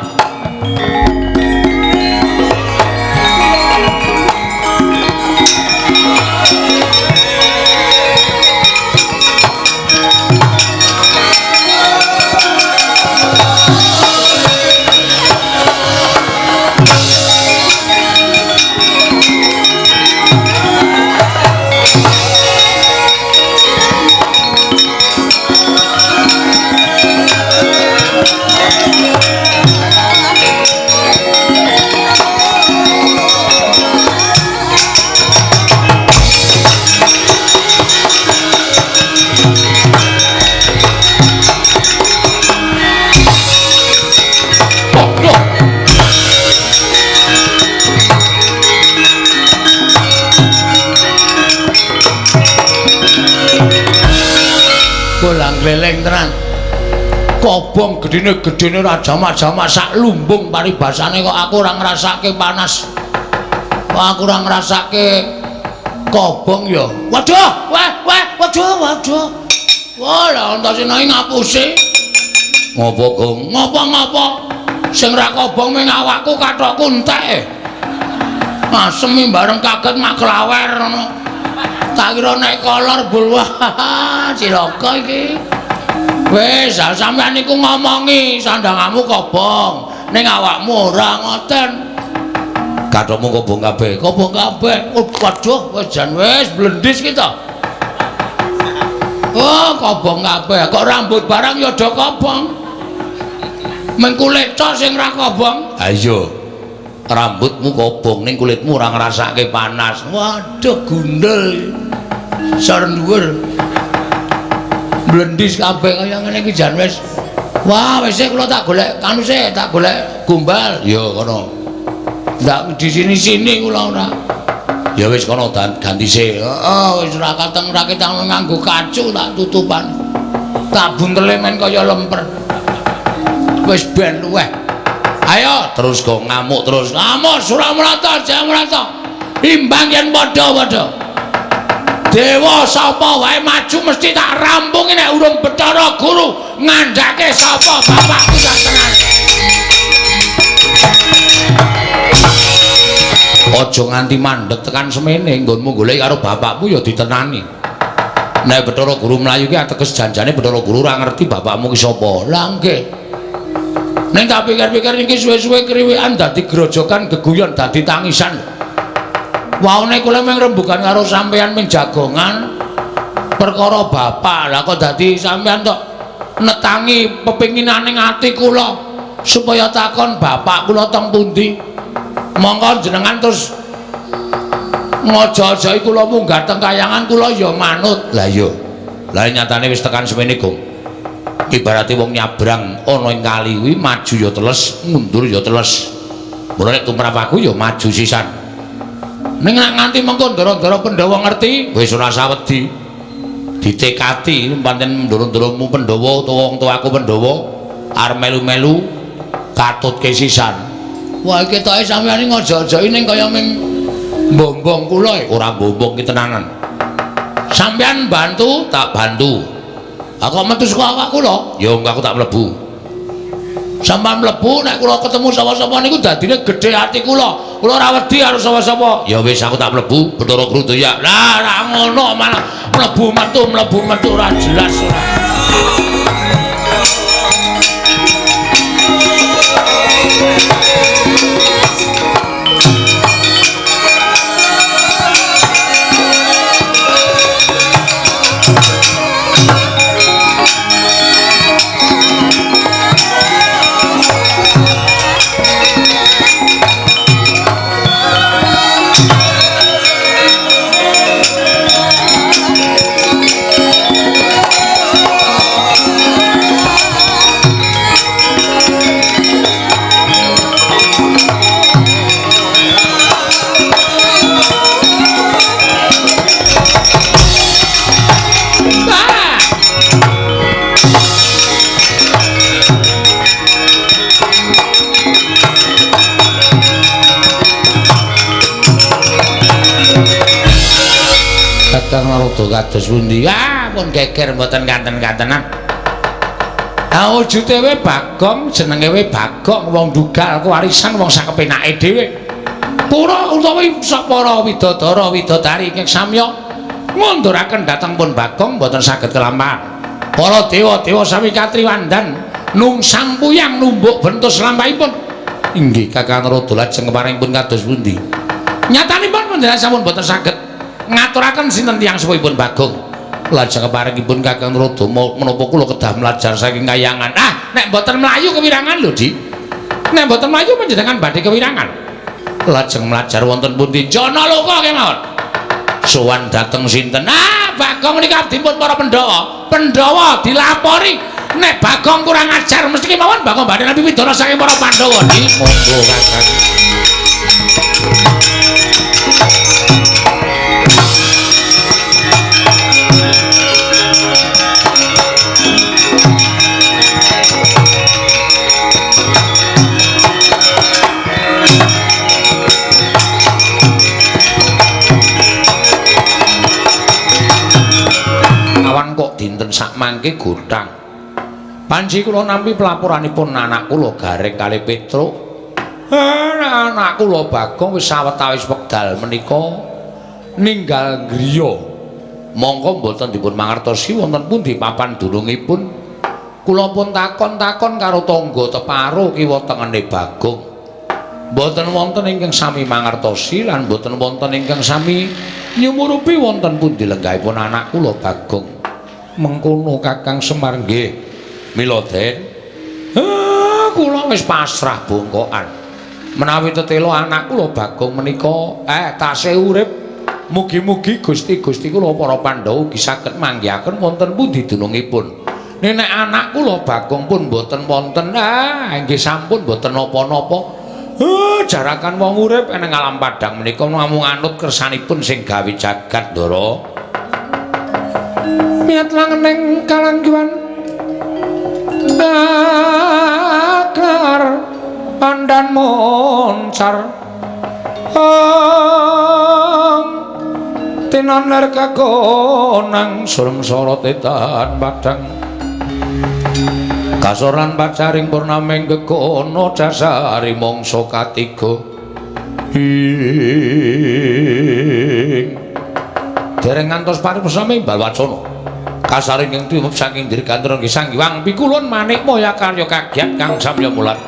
[SPEAKER 2] eling tenan. Kobong gedene rajama-jama sak lumbung paribasane kok aku ora ngrasake panas. Kok aku ora ngrasake kobong ya. Waduh, waduh. Wah, lah entasine ngapusi. Ngopo, Gong? Ngopo? Sing ra kobong ming awakku kathokku entek. Asemi bareng kaget mak klawer ngono. Tak kira nek kolor bulwah. Cilaka iki. Wis, sampean niku ngomongi sandangamu kobong, ning awakmu ora ngoten. Kathokmu kobong kabeh. Waduh, wis jan wis blendis kita. Oh, kobong kabeh. Kok rambut barang ya do kobong. Meng kulit tok sing ra kobong. Ha iya. Rambutmu kobong ning kulitmu ora ngrasake panas. Waduh, gundel. Sar dhuwur. Blendis kabeh kaya ngene iki jan wis. Wah, wis kula tak golek kanu sik, tak golek gombal. Ya kono. Ndak di sini-sini kula ora. Ya wis kono ganti sik. Heeh, wis ora kateng ra ketang nganggo kacu tak tutupan. Tak buntele men kaya lemper. Wis ben luweh. Ayo terus go ngamuk terus. Ngamuk Suramrata, Jayamrata. Imbang yen padha-padha. Dewa sapa wae maju mesti tak rampungi nek urung Bathara Guru ngandhake sapa bapakku satenan. Aja nganti mandhet tekan semene nggonmu golek karo bapakmu ya ditenani. Nek Bathara Guru mlayu ki ateges janjane Bathara Guru ora ngerti bapakmu ki sapa. Lah nggih. Nek tak pikir-pikir iki suwe-suwe kriwikan dadi grojokan geguyon dadi tangisan. Waune kula mung rembugan karo sampeyan ming jagongan perkara bapak. Lah kok dadi sampeyan tok netangi pepinginaning ati kula supaya takon bapak kula teng pundi. Monggo jenengan terus ngojo-ojohi kula munggah teng kayangan kula ya manut. Lah iya. Lah nyatane wis tekan semene, Gong. Ibarate wong nyabrang ana ing kali kuwi maju ya teles, mundur ya teles. Mula nek tumrap aku ya maju sisan. Ning nganti mengko ndara-ndara Pandhawa ngerti, wis ora usah wedi. Ditekati pancen ndara-ndaramu Pandhawa utawa wong tuaku Pandhawa arep melu-melu katutke sisan. Wah iki ketoke sampeyan iki ngojo-ojohi ning kaya ming mbombong kula ora mbombong ki tenanan. Sampeyan bantu, tak bantu. Aku metu saka awakku lho, ya aku tak mlebu. Sampeyan mlebu nek kula ketemu sapa-sapa niku dadine gedhe ati kula. Kula ora wedi karo sapa-sapa. Ya wis aku tak mlebu Bathara Guru ya. Lah ora ngono malah mlebu metu ora jelas ora. Kakang Narada kados pundi? Ah, pun geger mboten kanten-kantenan. Ha wujude we Bagong, jenenge we Bagong, wong dugal kewarisan wong sak kepenake dhewe. Pura utawi para widodara widodari ingkang samya ngunduraken dhateng pun Bagong mboten saged kelampahan. Para dewa-dewa sami katriwandan nungsang puyang numbuk bentus lampahipun. Inggih Kakang Narada lajeng keparingipun kados pundi? Nyatanipun panjenengan sampun mboten saged ngaturaken sinten tiyang sepuhipun Bagong. Lajeng keparingipun Kakang Narada menapa kula kedah mlajar saking kayangan. Ah, nek mboten mlayu kewirangan lho, Dik. Nek mboten mlayu panjenengan badhe kewirangan. Lajeng mlajar wonten pundi? Jana Loka kemawon. Sowan dhateng sinten? Ah, Bagong menika dipun para Pandhawa. Pandhawa dilapori nek Bagong kurang ajar mesti kemawon Bagong badhe nampi pidana saking para Pandhawa, Dik. Monggo Kakang.
[SPEAKER 1] sak mangke gotang. Panji kula nampi pelaporanipun anak kula Gareng kalih Petruk. Anak kula Bagong wis sawetawis wekdal menika ninggal griya. Monggo mboten dipun mangertosi wonten pundi papan durungipun. Kula pun takon-takon karo tangga teparo kiwa tengene Bagong. Mboten wonten ingkang sami mangertosi lan mboten wonten ingkang sami nyumurupi wonten pundi lenggahipun anak kula Bagong. Mengkono Kakang Semar nggih. Mila Den. Kula wis pasrah bongkokan. Menawi tetela anak kula Bagong menika tasih urip, mugi-mugi Gusti-gusti kula para Pandhawa ugi saged manggihaken wonten pundi dunungipun. Nek anak kula Bagong pun mboten wonten, nggih sampun mboten napa-napa. Jarakan wong urip eneng alam padang menika namung anut kersanipun sing gawe jagat Ndara. Miat langeneng kalanggiwan dakar pandan moncar tinaner kagonang sureng sorot edan padang kasoran pacaring purnameng gegono dasari mangsa katiga dereng ngantos paripurna balwacana kasaring ing tumep saking dirgantara nggih Sang Hyang pikulun manik moya karya kagiat kang samya mulat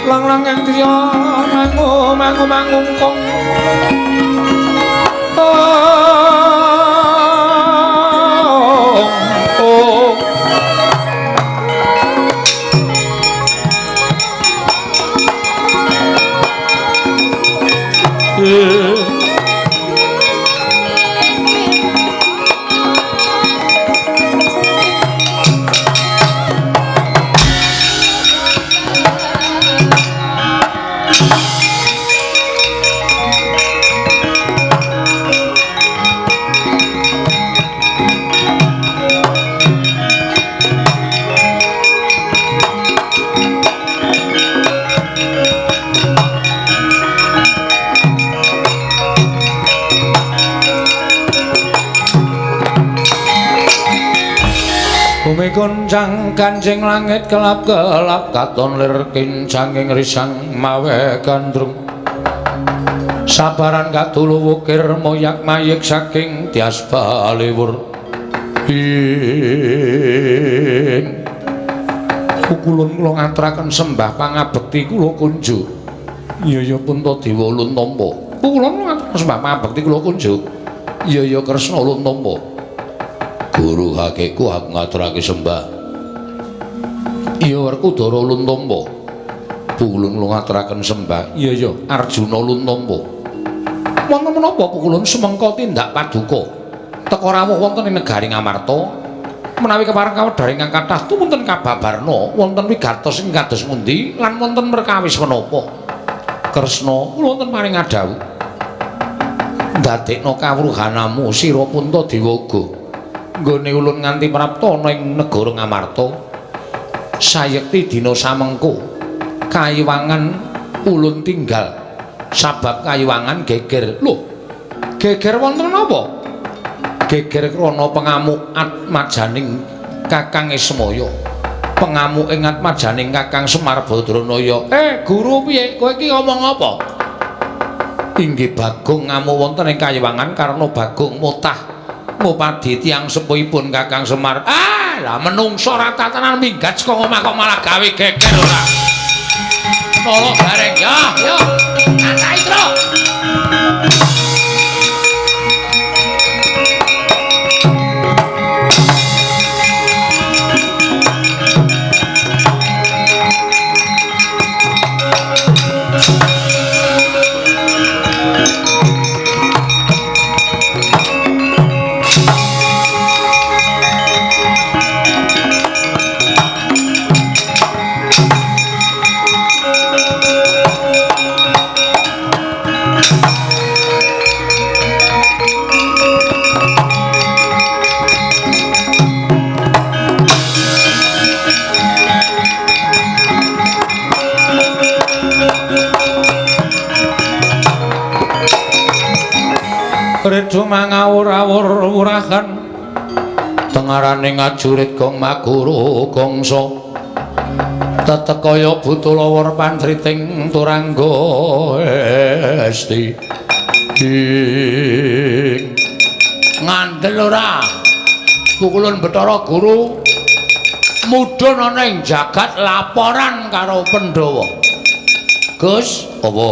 [SPEAKER 1] lang-lang ing triya mangungkong Goncang kancing langit kelap-kelap katon lir kincanging risang mawe gandrung sabaran katulu wukir moyak mayik saking tias baliwur kulun kula ngaturaken sembah pangabekti kula kunjuk iya punta dewa ulun tampa kulun ngaturaken sembah pangabekti kula kunjuk iya Kresna ulun tampa Guru hakeku aku ngaturake sembah. Iya Werkudara ulun tampa. Pukulun kula ngaturaken sembah. Iya Arjuna ulun tampa. Wonten menapa pukulun sumengka tindak paduka? Teka rawuh wonten ing negari Ngamarta. Menawi kepareng kawedhar ingkang kathah tumunten kababarna wonten wigatos ing kados pundi lan wonten perkawis menapa? Kresna kula wonten paring adhawuh. Ndadekno kawruhanamu sira Puntadewa uga. Nggone ulun nganti prapta ana ing negara Ngamarta sayekti dina samengko kayiwangan ulun tinggal sabab kayiwangan geger lho geger wonten napa geger krana pengamuk atmajaning Kakang Ismaya pengamuk ing atmajaning Kakang Semar Badranaya guru piye kowe iki ngomong apa inggih Bagong ngamuk wonten ing kayiwangan karena Bagong mutah mupadi tiyang sepuhipun Kakang Semar. Lah menungso ra tatanan minggat saka omah kok malah gawe geger ora. Tolo Gareng yo. Santai, Tru. Redo mangawur-awur wurahan tengaraning ajurit gong maguru gongso tetekaya butulawar pantriting turangga esti ngandel ora pukulun Bathara Guru mudhun ana ing jagat laporan karo Pandhawa. Gus, apa?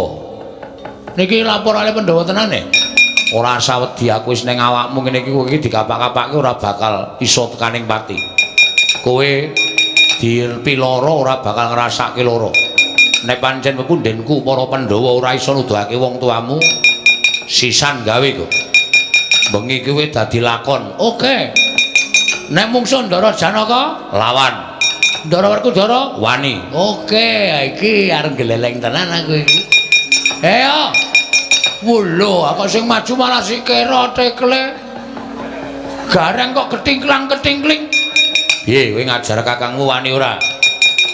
[SPEAKER 1] Niki laporane Pandhawa tenan e? Ora sawedi aku wis ning awakmu ngene iki kowe iki dikapak-kapake ora bakal iso tekaning pati. Kowe dipiloro ora bakal ngrasake loro. Nek pancen pepundenku para Pandhawa ora iso nuduhake wong tuamu sisan gawe kok. Bengi kowe dadi lakon. Oke. Nek mungsuh Ndara Janaka lawan. Ndara Werkudara wani. Oke, iki arep geleleng tenan aku iki. Ayo. Wulo, aku sing maju malah sikira tekle. Gareng kok ketingklang-ketingkling. Piye kowe ngajar kakangmu wani ora?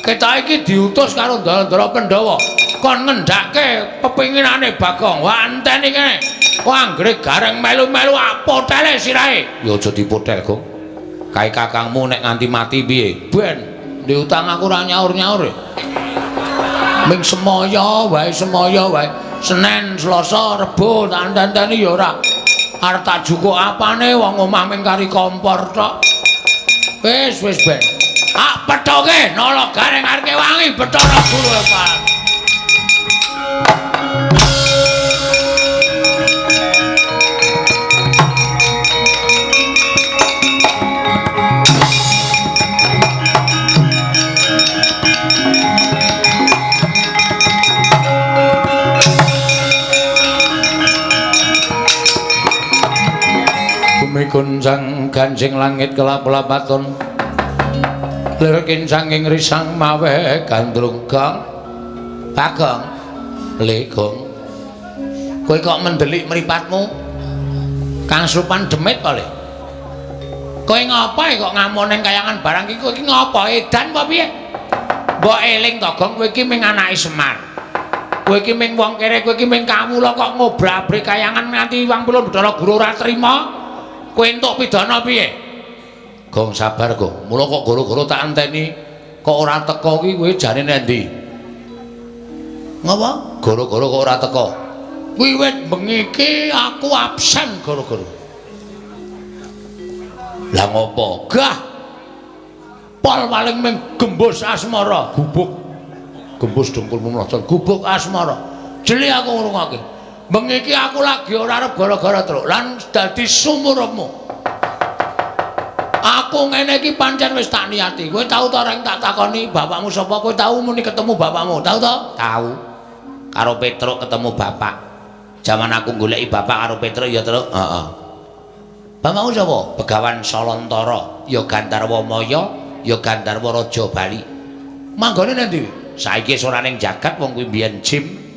[SPEAKER 1] Kita iki diutus karo Ndara Pandhawa kon ngendhake pepinginane Bagong. Wah enteni kene. Wah anggere gareng melu-melu apotele sirahe. Ya aja dipotel, Gong. Kae kakangmu nek nganti mati piye? Ben, diutang aku ora nyaur-nyaur. Ming semaya wae, semaya wae. Senin, Selasa, Rebo, dandani ya ora. Arep tak jukuk apane wong omah ming kari kompor tok. Wis ben. Ah pethoke nolo gareng areke wangi Bathara Guru Pak. Kuncang ganjing langit kelap-lapaton lir kincang ing risang mawe gandrung Gong Bagong le Gong kowe kok mendelik mripatmu Kang Supan demit kok le kowe ngapa kok ngamon ning kayangan barang iki kowe iki ngapa edan apa piye mbok eling to Gong kowe iki ming anake Semar kowe iki ming wong kere kowe iki ming kawula kok ngobrak-abrik kayangan nganti wong Bathara Guru ora trima kowe entuk pidana piye? Gong sabar, Gong. Mula kok goro-goro tak enteni kok ora teko ki kowe jarene endi? Ngapa? Goro-goro kok ora teko. Wiwit bengi iki aku absen goro-goro. Lah ngopo? Gah. Pol paling ming gembus asmara, gubuk. Gembus dengkulmu mlocot, gubuk asmara. Jeli aku ngrungokke. Bengi iki aku lagi ora arep gara-gara truk lan dadi sumurmu. Aku ngene iki pancen wis tak niati. Kowe tau ta reng tak takoni bapakmu sapa? Kowe tau muni ketemu bapakmu? Tau ta? Tau. Karo Petruk ketemu bapak. Zaman aku goleki bapak karo Petruk ya, Truk. Heeh. Bapakmu sapa? Begawan Salontara, ya Gandarwa Maya, ya Gandarwa Raja Bali. Manggone nendi? Saiki wis ora ning jagat wong kuwi mbiyen jim.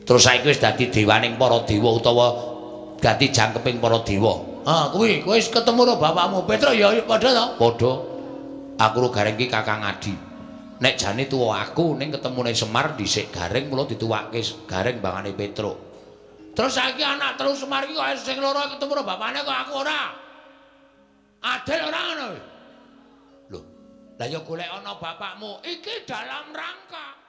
[SPEAKER 1] Terus saiki wis dadi dewaning para dewa utawa dadi jangkeping para dewa. Ah, kuwi kowe wis ketemu karo bapakmu Petruk ya padha to? Padha. Aku karo Gareng iki kakang adi. Nek jane tuwa aku ning ketemune Semar dhisik Gareng mula dituwake Gareng bangane Petruk. Terus saiki anak telu Semar iki kok sing loro ketemu karo bapakne kok aku ora. Adil ora ngono. Lho, lah ya golek ana bapakmu iki dalam rangka